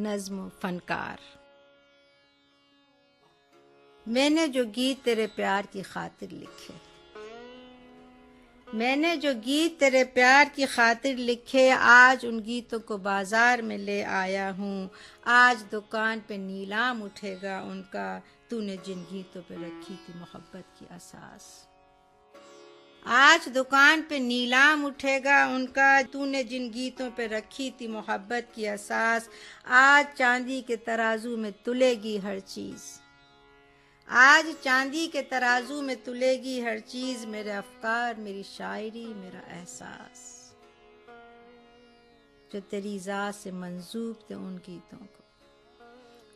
نظم و فنکار۔ میں نے جو گیت تیرے پیار کی خاطر لکھے، میں نے جو گیت تیرے پیار کی خاطر لکھے، آج ان گیتوں کو بازار میں لے آیا ہوں۔ آج دکان پہ نیلام اٹھے گا ان کا، تو نے جن گیتوں پہ رکھی تھی محبت کی اساس۔ آج دکان پہ نیلام اٹھے گا ان کا، تو نے جن گیتوں پہ رکھی تھی محبت کی اساس۔ آج چاندی کے ترازو میں تلے گی ہر چیز، آج چاندی کے ترازو میں تلے گی ہر چیز، میرے افکار، میری شاعری، میرا احساس۔ جو تیری ذات سے منسوب تھے ان گیتوں کو،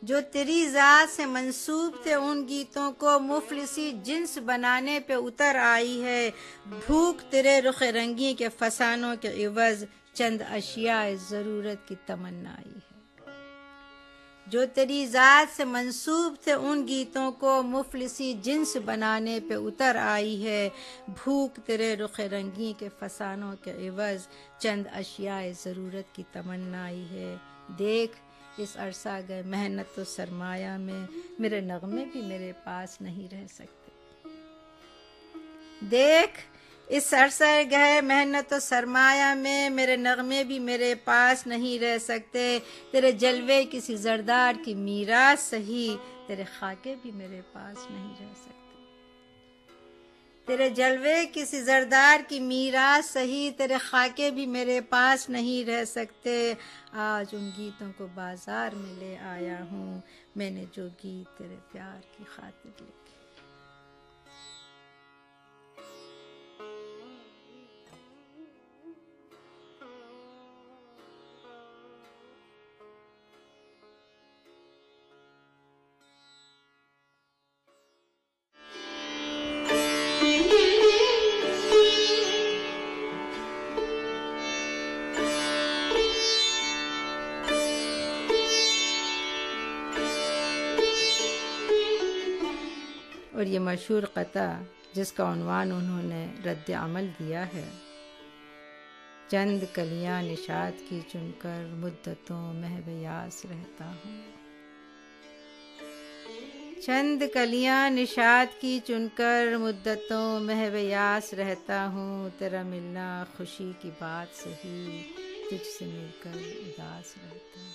جو تیری ذات سے منسوب تھے ان گیتوں کو، مفلسی جنس بنانے پہ اتر آئی ہے۔ بھوک تیرے رخ رنگی کے فسانوں کے عوض، چند اشیاء ضرورت کی تمنا آئی ہے۔ جو تیری ذات سے منسوب تھے ان گیتوں کو، مفلسی جنس بنانے پہ اتر آئی ہے۔ بھوک تیرے رخ رنگی کے فسانوں کے عوض، چند اشیاء ضرورت کی تمنا آئی ہے۔ دیکھ اس عرصہ گئے محنت و سرمایہ میں، میرے نغمے بھی میرے پاس نہیں رہ سکتے۔ دیکھ اس عرصہ گئے محنت و سرمایہ میں، میرے نغمے بھی میرے پاس نہیں رہ سکتے۔ تیرے جلوے کسی زردار کی میراث سہی، تیرے خاکے بھی میرے پاس نہیں رہ سکتے۔ تیرے جلوے کسی زردار کی میراث سہی، تیرے خاکے بھی میرے پاس نہیں رہ سکتے۔ آج ان گیتوں کو بازار میں لے آیا ہوں، میں نے جو گیت تیرے پیار کی خاطر لکھے۔ اور یہ مشہور قطعہ جس کا عنوان انہوں نے رد عمل دیا ہے: چند کلیاں نشاط کی چن کر مدتوں محو یاس رہتا ہوں۔ چند کلیاں نشاط کی چن کر مدتوں محو یاس رہتا ہوں، تیرا ملنا خوشی کی بات سے ہی، تجھ سے مل کر اداس رہتا ہوں۔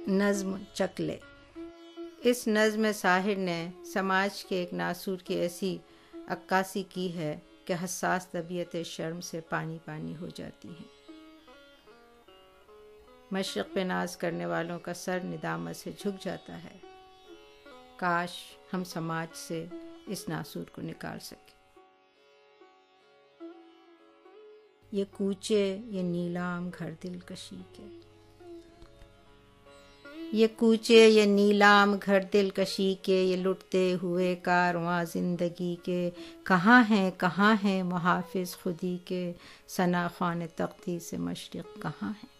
نظم چکلے۔ اس نظم ساحر نے سماج کے ایک ناسور کی ایسی عکاسی کی ہے کہ حساس طبیعت شرم سے پانی پانی ہو جاتی ہے۔ مشرق پہ ناز کرنے والوں کا سر ندامت سے جھک جاتا ہے۔ کاش ہم سماج سے اس ناسور کو نکال سکیں۔ یہ کوچے یہ نیلام گھر دل کشی کے، یہ کوچے یہ نیلام گھر دل کشی کے، یہ لٹتے ہوئے کارواں زندگی کے، کہاں ہیں محافظ خودی کے، ثنا خوان تختی سے مشرق کہاں ہیں۔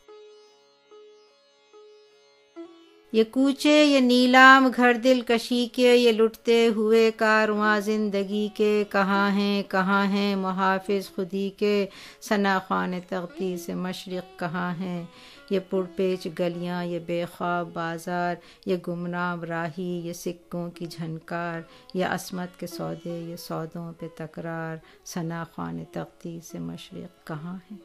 یہ کوچے یہ نیلام گھر دل کشی کے، یہ لٹتے ہوئے کارواں زندگی کے، کہاں ہیں محافظ خودی کے، ثنا خوان تختی سے مشرق کہاں ہیں۔ یہ پرپیچ گلیاں یہ بے خواب بازار، یہ گمنام راہی یہ سکوں کی جھنکار، یہ عصمت کے سودے یہ سودوں پہ تکرار، ثنا خوان تختی سے مشرق کہاں ہیں۔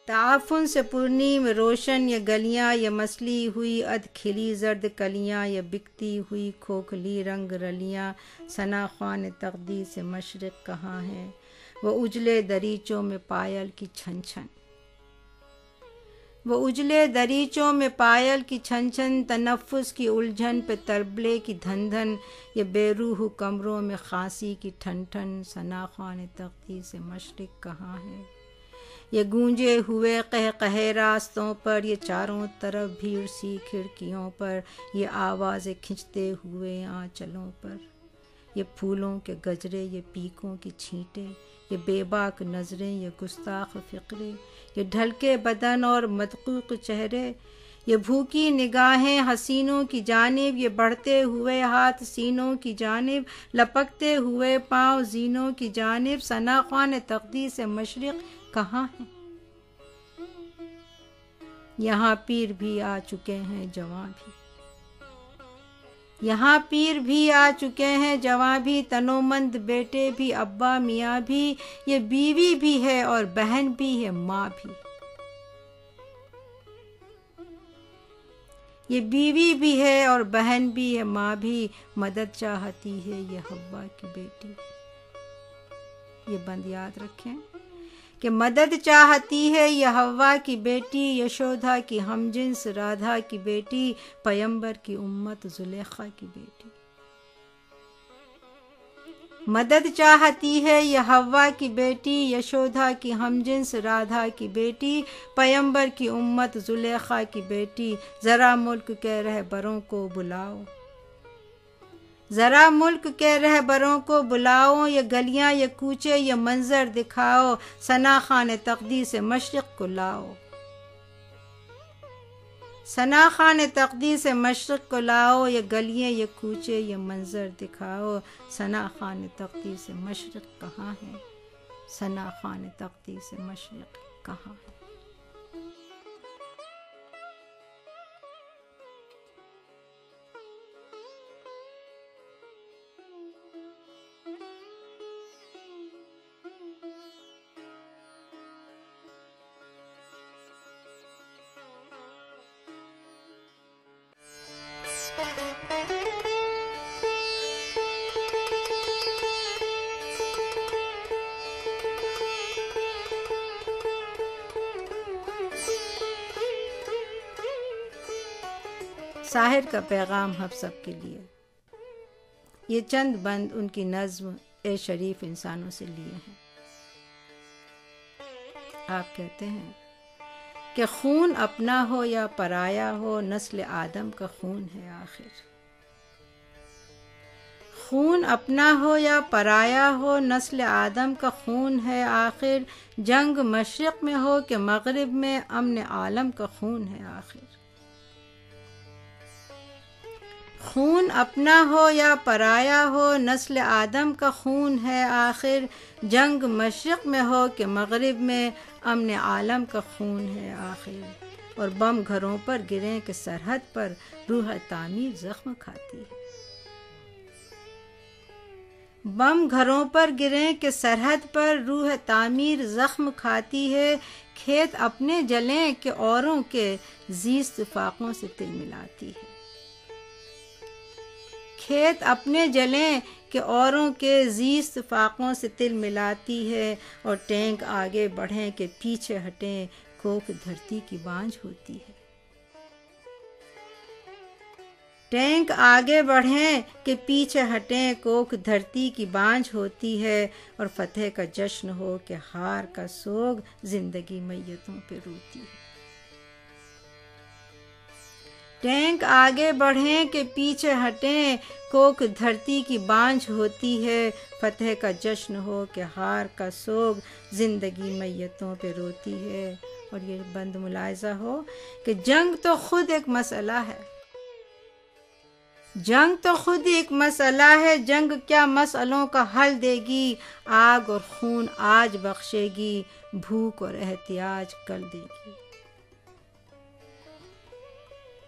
تعفن سے پرنیم روشن یہ گلیاں، یہ مسلی ہوئی ادھ کھلی زرد کلیاں، یہ بکتی ہوئی کھوکھلی رنگ رلیاں، ثنا خوان تختی سے مشرق کہاں ہے۔ وہ اجلے دریچوں میں پائل کی چھن چھن، وہ اجلے دریچوں میں پائل کی چھن چھن، تنفس کی الجھن پہ تربلے کی دھن دھن، یہ بے روح کمروں میں کھانسی کی ٹھن ٹھن، ثنا خوان تختی سے مشرق کہاں ہے۔ یہ گونجے ہوئے قہقہے راستوں پر، یہ چاروں طرف بھیڑ سی کھڑکیوں پر، یہ آوازیں کھنچتے ہوئے آنچلوں پر، یہ پھولوں کے گجرے یہ پیکوں کی چھینٹیں، یہ بے باک نظریں، یہ گستاخ فقرے، یہ ڈھلکے بدن اور مدقوق چہرے، یہ بھوکی نگاہیں حسینوں کی جانب، یہ بڑھتے ہوئے ہاتھ سینوں کی جانب، لپکتے ہوئے پاؤں زینوں کی جانب، ثنا خوان تقدیس مشرق کہاں ہیں؟ یہاں پیر بھی آ چکے ہیں جواں بھی، یہاں پیر بھی آ چکے ہیں جواں بھی، تنومند بیٹے بھی، ابا میاں بھی، یہ بیوی بھی ہے اور بہن بھی ہے، ماں بھی، یہ بیوی بھی ہے اور بہن بھی ہے، ماں بھی، مدد چاہتی ہے یہ حوا کی بیٹی۔ یہ بند یاد رکھیں کہ مدد چاہتی ہے یہ حوا کی بیٹی، یشودھا کی ہم جنس رادھا کی بیٹی، پیمبر کی امت زلیخا کی بیٹی۔ مدد چاہتی ہے یہ حوا کی بیٹی، یشودھا کی ہم جنس رادھا کی بیٹی، پیمبر کی امت زلیخا کی بیٹی۔ ذرا ملک کے رہبروں کو بلاؤ، ذرا ملک کے رہبروں کو بلاؤ، یہ گلیاں یہ کوچے یہ منظر دکھاؤ، ثنا خوان تقدیس مشرق کو لاؤ، ثنا خوان تقدیس مشرق کو لاؤ، یہ گلیاں یہ کوچے یہ منظر دکھاؤ، ثنا خوان تقدیس مشرق کہاں ہے؟ ثنا خوان تقدیس مشرق کہاں ہے؟ ساحر کا پیغام ہم سب کے لیے۔ یہ چند بند ان کی نظم اے شریف انسانوں سے لیے ہیں۔ آپ کہتے ہیں کہ خون اپنا ہو یا پرایا ہو، نسل آدم کا خون ہے آخر۔ خون اپنا ہو یا پرایا ہو، نسل آدم کا خون ہے آخر، جنگ مشرق میں ہو کہ مغرب میں، امن عالم کا خون ہے آخر۔ خون اپنا ہو یا پرایا ہو، نسل آدم کا خون ہے آخر، جنگ مشرق میں ہو کہ مغرب میں، امن عالم کا خون ہے آخر۔ اور بم گھروں پر گریں کہ سرحد پر روح تعمیر زخم کھاتی ہے۔ بم گھروں پر گریں کہ سرحد پر روح تعمیر زخم کھاتی ہے، کھیت اپنے جلیں کہ اوروں کے زیست فاقوں سے تل ملاتی ہے۔ کھیت اپنے جلیں کہ اوروں کے زیست فاقوں سے تل ملاتی ہے، اور ٹینک آگے بڑھیں کہ پیچھے ہٹیں، کوکھ دھرتی کی بانجھ ہوتی ہے۔ ٹینک آگے بڑھیں کہ پیچھے ہٹیں، کوکھ دھرتی کی بانجھ ہوتی ہے، اور فتح کا جشن ہو کہ ہار کا سوگ زندگی میتوں پہ روتی ہے۔ ٹینک آگے بڑھیں کہ پیچھے ہٹیں، کوکھ دھرتی کی بانجھ ہوتی ہے، فتح کا جشن ہو کہ ہار کا سوگ زندگی میتوں پہ روتی ہے۔ اور یہ بند ملاحظہ ہو کہ جنگ تو خود ایک مسئلہ ہے، جنگ تو خود ایک مسئلہ ہے، جنگ کیا مسئلوں کا حل دے گی، آگ اور خون آج بخشے گی، بھوک اور احتیاج کل دے گی۔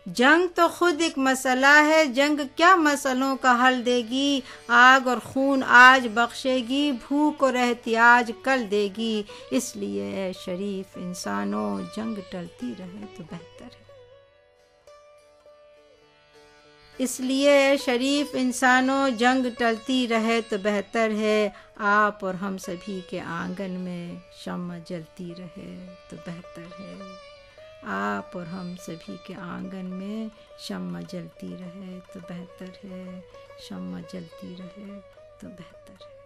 جنگ تو خود ایک مسئلہ ہے، جنگ کیا مسئلوں کا حل دے گی، آگ اور خون آج بخشے گی، بھوک اور احتیاج کل دے گی۔ اس لیے اے شریف انسانوں، جنگ ٹلتی رہے تو بہتر ہے۔ اس لیے اے شریف انسانوں، جنگ ٹلتی رہے تو بہتر ہے، آپ اور ہم سبھی کے آنگن میں شمع جلتی رہے تو بہتر ہے، آپ اور ہم سبھی کے آنگن میں شمع جلتی رہے تو بہتر ہے، شمع جلتی رہے تو بہتر ہے۔